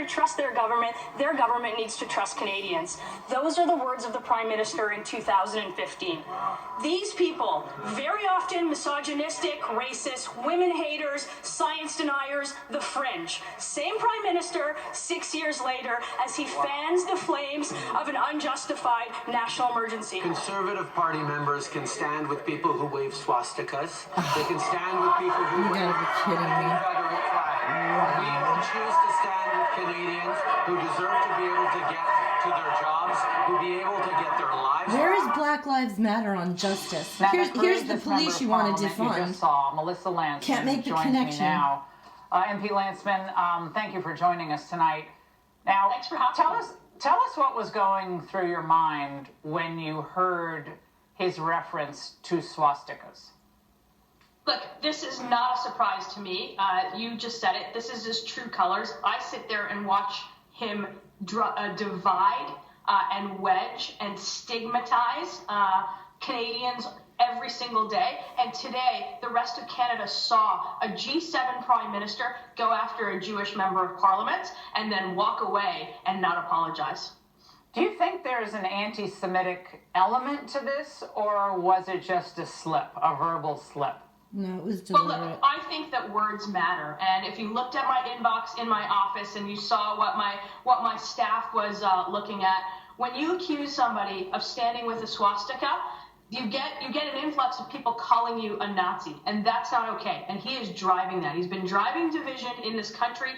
to trust their government needs to trust Canadians. Those are the words of the Prime Minister in 2015. These people, very often misogynistic, racist, women haters, science deniers, the fringe. Same Prime Minister 6 years later as he fans the flames of an unjustified national emergency. Conservative Party members can stand with people who wave swastikas. They can stand with people who You gotta be kidding me. Confederate flag. We will choose to stand with Canadians who deserve to be able to get to their jobs, who be able to get their lives. Where is Black Lives Matter on justice? Now, Here's the police you want to defund. You just saw Melissa Lanceman Can't make the joins connection. me now. MP Lanceman, thank you for joining us tonight. Now, Thanks for having me. Tell us what was going through your mind when you heard his reference to swastikas. Look, this is not a surprise to me. You just said it. This is his true colors. I sit there and watch him divide and wedge and stigmatize Canadians every single day. And today, the rest of Canada saw a G7 Prime Minister go after a Jewish member of Parliament and then walk away and not apologize. Do you think there's an anti-Semitic element to this, or was it just a slip, a verbal slip? No, it was Well, deliberate. look, I think that words matter, and if you looked at my inbox in my office and you saw what my staff was looking at, when you accuse somebody of standing with a swastika, you get an influx of people calling you a Nazi, and that's not okay. And he is driving that. He's been driving division in this country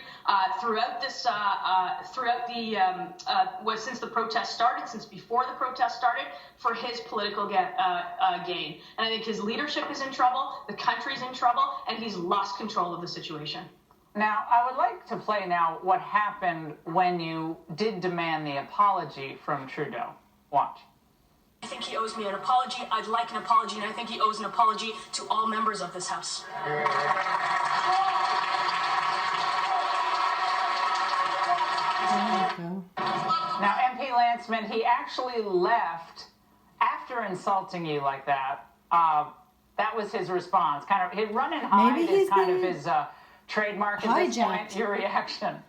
since the protest started, since before the protest started, for his political gain. And I think his leadership is in trouble, the country's in trouble, and he's lost control of the situation. Now, I would like to play now what happened when you did demand the apology from Trudeau. Watch. I think he owes me an apology. I'd like an apology, and I think he owes an apology to all members of this House. There you go. Now, MP Lanceman, he actually left after insulting you like that. That was his response. Kind of, he'd run and hide Maybe is he's kind of been his trademark at this point. hijacked. Your reaction?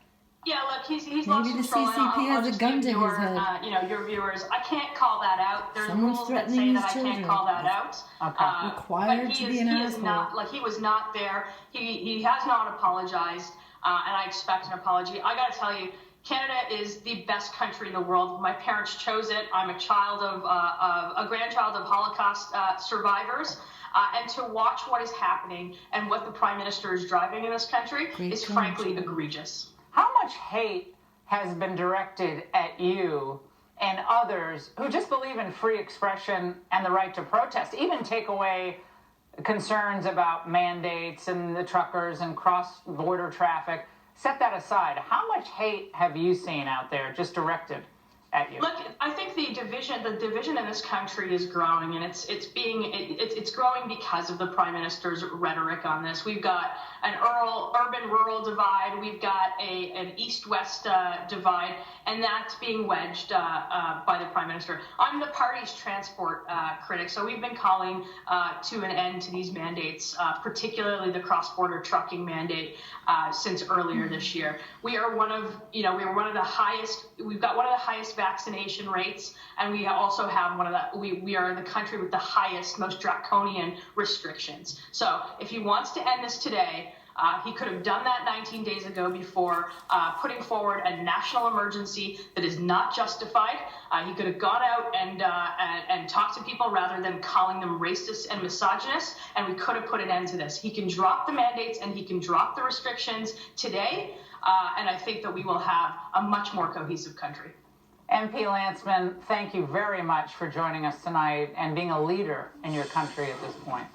Yeah, look, he's Maybe lost the control. CCP I'll has a just gun give to his your, head. your viewers. I can't call that out. There's Someone's rules that say threatening that I his can't children. call that out. Okay. Required but to be an he is asshole. not, like, he was not there. He has not apologized, and I expect an apology. I got to tell you, Canada is the best country in the world. My parents chose it. I'm a grandchild of Holocaust survivors. And to watch what is happening and what the Prime Minister is driving in this country is frankly egregious. How much hate has been directed at you and others who just believe in free expression and the right to protest, even take away concerns about mandates and the truckers and cross-border traffic? Set that aside. How much hate have you seen out there just directed at you? Look, I think the division in this country is growing, and it's growing because of the Prime Minister's rhetoric on this. We've got an urban-rural divide. We've got an east-west divide, and that's being wedged by the Prime Minister. I'm the party's transport critic, so we've been calling to an end to these mandates, particularly the cross-border trucking mandate, since earlier this year. We've got one of the highest vaccination rates, and we also have we are the country with the highest, most draconian restrictions. So if he wants to end this today, he could have done that 19 days ago before putting forward a national emergency that is not justified. He could have gone out and talked to people rather than calling them racist and misogynist, and we could have put an end to this. He can drop the mandates and he can drop the restrictions today, and I think that we will have a much more cohesive country. MP Lanceman, thank you very much for joining us tonight and being a leader in your country at this point.